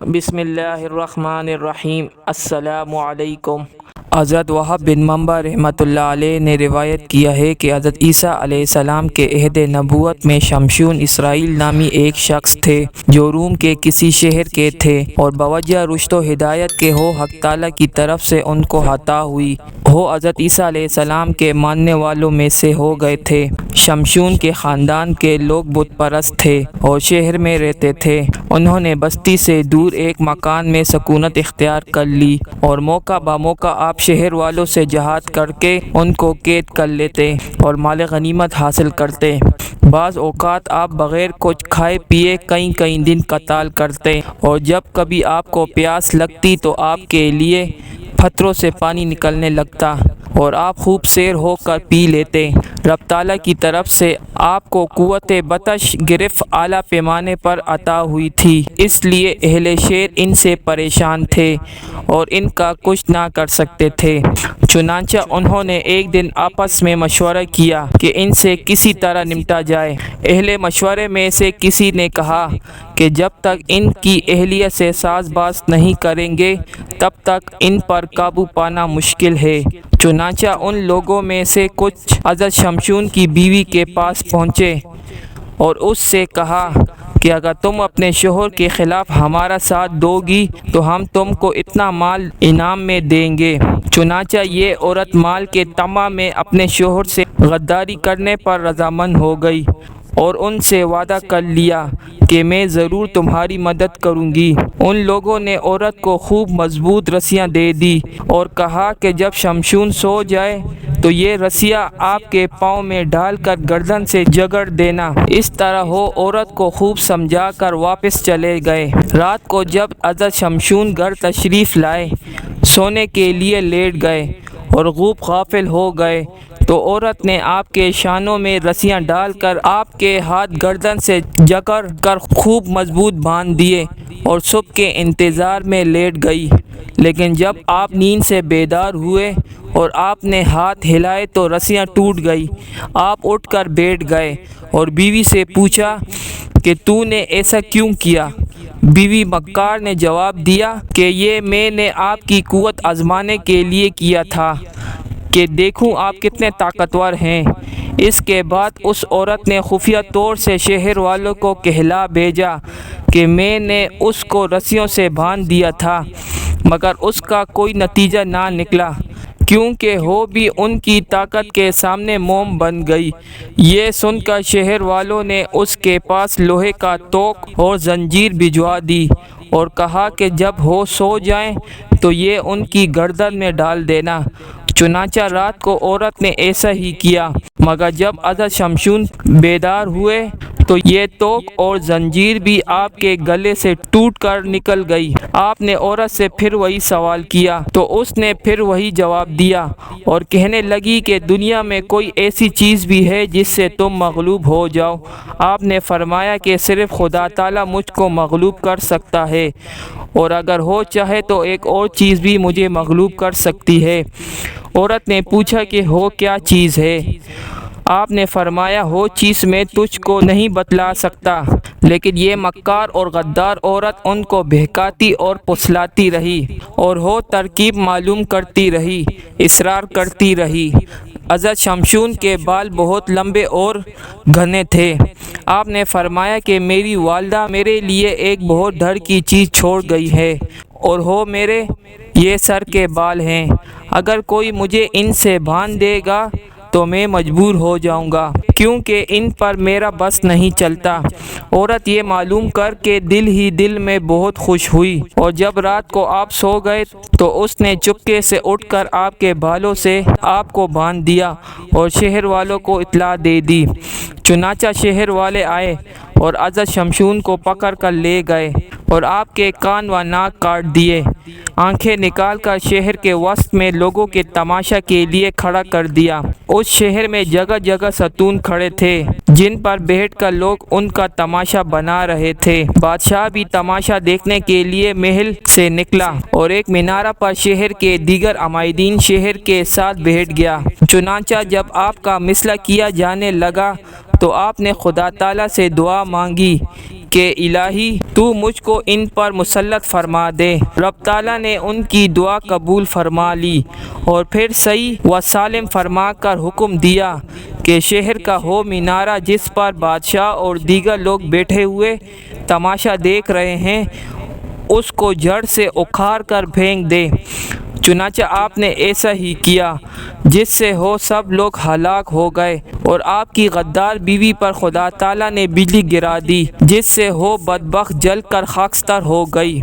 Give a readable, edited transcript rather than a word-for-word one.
بسم اللہ الرحمن الرحیم۔ السلام علیکم۔ حضرت وہب بن منبع رحمۃ اللہ علیہ نے روایت کیا ہے کہ حضرت عیسیٰ علیہ السلام کے عہد نبوت میں شمشون اسرائیل نامی ایک شخص تھے جو روم کے کسی شہر کے تھے اور بوجہ رشد و ہدایت کے حق تعالیٰ کی طرف سے ان کو عطا ہوئی حضرت عیسیٰ علیہ السلام کے ماننے والوں میں سے ہو گئے تھے۔ شمشون کے خاندان کے لوگ بت پرست تھے اور شہر میں رہتے تھے۔ انہوں نے بستی سے دور ایک مکان میں سکونت اختیار کر لی اور موقع بموقع آپ شہر والوں سے جہاد کر کے ان کو قید کر لیتے اور مال غنیمت حاصل کرتے۔ بعض اوقات آپ بغیر کچھ کھائے پیے کئی دن قتال کرتے اور جب کبھی آپ کو پیاس لگتی تو آپ کے لیے پتھروں سے پانی نکلنے لگتا اور آپ خوب سیر ہو کر پی لیتے۔ رب تعالیٰ کی طرف سے آپ کو قوت بطش گرفت اعلیٰ پیمانے پر عطا ہوئی تھی، اس لیے اہل شہر ان سے پریشان تھے اور ان کا کچھ نہ کر سکتے تھے۔ چنانچہ انہوں نے ایک دن آپس میں مشورہ کیا کہ ان سے کسی طرح نمٹا جائے۔ اہل مشورے میں سے کسی نے کہا کہ جب تک ان کی اہلیت سے ساز باز نہیں کریں گے تب تک ان پر قابو پانا مشکل ہے۔ چنانچہ ان لوگوں میں سے کچھ حضرت شمشون کی بیوی کے پاس پہنچے اور اس سے کہا کہ اگر تم اپنے شوہر کے خلاف ہمارا ساتھ دو گی تو ہم تم کو اتنا مال انعام میں دیں گے۔ چنانچہ یہ عورت مال کے طمع میں اپنے شوہر سے غداری کرنے پر رضامند ہو گئی اور ان سے وعدہ کر لیا کہ میں ضرور تمہاری مدد کروں گی۔ ان لوگوں نے عورت کو خوب مضبوط رسیاں دے دی اور کہا کہ جب شمشون سو جائے تو یہ رسیاں آپ کے پاؤں میں ڈال کر گردن سے جگڑ دینا۔ اس طرح وہ عورت کو خوب سمجھا کر واپس چلے گئے۔ رات کو جب حضرت شمشون گھر تشریف لائے، سونے کے لیے لیٹ گئے اور خوب غافل ہو گئے تو عورت نے آپ کے شانوں میں رسیاں ڈال کر آپ کے ہاتھ گردن سے جکڑ کر خوب مضبوط باندھ دیے اور صبح کے انتظار میں لیٹ گئی۔ لیکن جب آپ نیند سے بیدار ہوئے اور آپ نے ہاتھ ہلائے تو رسیاں ٹوٹ گئی۔ آپ اٹھ کر بیٹھ گئے اور بیوی سے پوچھا کہ تو نے ایسا کیوں کیا؟ بیوی مکار نے جواب دیا کہ یہ میں نے آپ کی قوت آزمانے کے لیے کیا تھا کہ دیکھوں آپ کتنے طاقتور ہیں۔ اس کے بعد اس عورت نے خفیہ طور سے شہر والوں کو کہلا بھیجا کہ میں نے اس کو رسیوں سے باندھ دیا تھا مگر اس کا کوئی نتیجہ نہ نکلا کیونکہ وہ بھی ان کی طاقت کے سامنے موم بن گئی۔ یہ سن کر شہر والوں نے اس کے پاس لوہے کا توق اور زنجیر بھجوا دی اور کہا کہ جب وہ سو جائیں تو یہ ان کی گردن میں ڈال دینا۔ چنانچہ رات کو عورت نے ایسا ہی کیا مگر جب حضرت شمشون بیدار ہوئے تو یہ توق اور زنجیر بھی آپ کے گلے سے ٹوٹ کر نکل گئی۔ آپ نے عورت سے پھر وہی سوال کیا تو اس نے پھر وہی جواب دیا اور کہنے لگی کہ دنیا میں کوئی ایسی چیز بھی ہے جس سے تم مغلوب ہو جاؤ؟ آپ نے فرمایا کہ صرف خدا تعالیٰ مجھ کو مغلوب کر سکتا ہے اور اگر وہ چاہے تو ایک اور چیز بھی مجھے مغلوب کر سکتی ہے۔ عورت نے پوچھا کہ وہ کیا چیز ہے؟ آپ نے فرمایا وہ چیز میں تجھ کو نہیں بتلا سکتا، لیکن یہ مکار اور غدار عورت ان کو بہکاتی اور پھسلاتی رہی اور وہ ترکیب معلوم کرتی رہی، اصرار کرتی رہی۔ حضرت شمشون کے بال بہت لمبے اور گھنے تھے۔ آپ نے فرمایا کہ میری والدہ میرے لیے ایک بہت ڈر کی چیز چھوڑ گئی ہے اور وہ میرے یہ سر کے بال ہیں۔ اگر کوئی مجھے ان سے باندھ دے گا تو میں مجبور ہو جاؤں گا کیونکہ ان پر میرا بس نہیں چلتا۔ عورت یہ معلوم کر کے دل ہی دل میں بہت خوش ہوئی اور جب رات کو آپ سو گئے تو اس نے چپکے سے اٹھ کر آپ کے بالوں سے آپ کو باندھ دیا اور شہر والوں کو اطلاع دے دی۔ چنانچہ شہر والے آئے اور حضرت شمشون کو پکڑ کر لے گئے اور آپ کے کان و ناک کاٹ دیے۔ آنکھیں نکال کر شہر کے وسط میں لوگوں کے تماشا کے لیے کھڑا کر دیا۔ اس شہر میں جگہ جگہ ستون کھڑے تھے جن پر بیٹھ کر لوگ ان کا تماشا بنا رہے تھے۔ بادشاہ بھی تماشا دیکھنے کے لیے محل سے نکلا اور ایک مینارہ پر شہر کے دیگر عمائدین شہر کے ساتھ بیٹھ گیا۔ چنانچہ جب آپ کا مثلا کیا جانے لگا تو آپ نے خدا تعالیٰ سے دعا مانگی کہ الہی تو مجھ کو ان پر مسلط فرما دے۔ رب تعالیٰ نے ان کی دعا قبول فرما لی اور پھر صحیح و سالم فرما کر حکم دیا کہ شہر کا وہ مینارہ جس پر بادشاہ اور دیگر لوگ بیٹھے ہوئے تماشا دیکھ رہے ہیں اس کو جڑ سے اکھاڑ کر پھینک دے۔ چنانچہ آپ نے ایسا ہی کیا، جس سے وہ سب لوگ ہلاک ہو گئے، اور آپ کی غدار بیوی پر خدا تعالیٰ نے بجلی گرا دی، جس سے وہ بدبخت جل کر خاکستر ہو گئی۔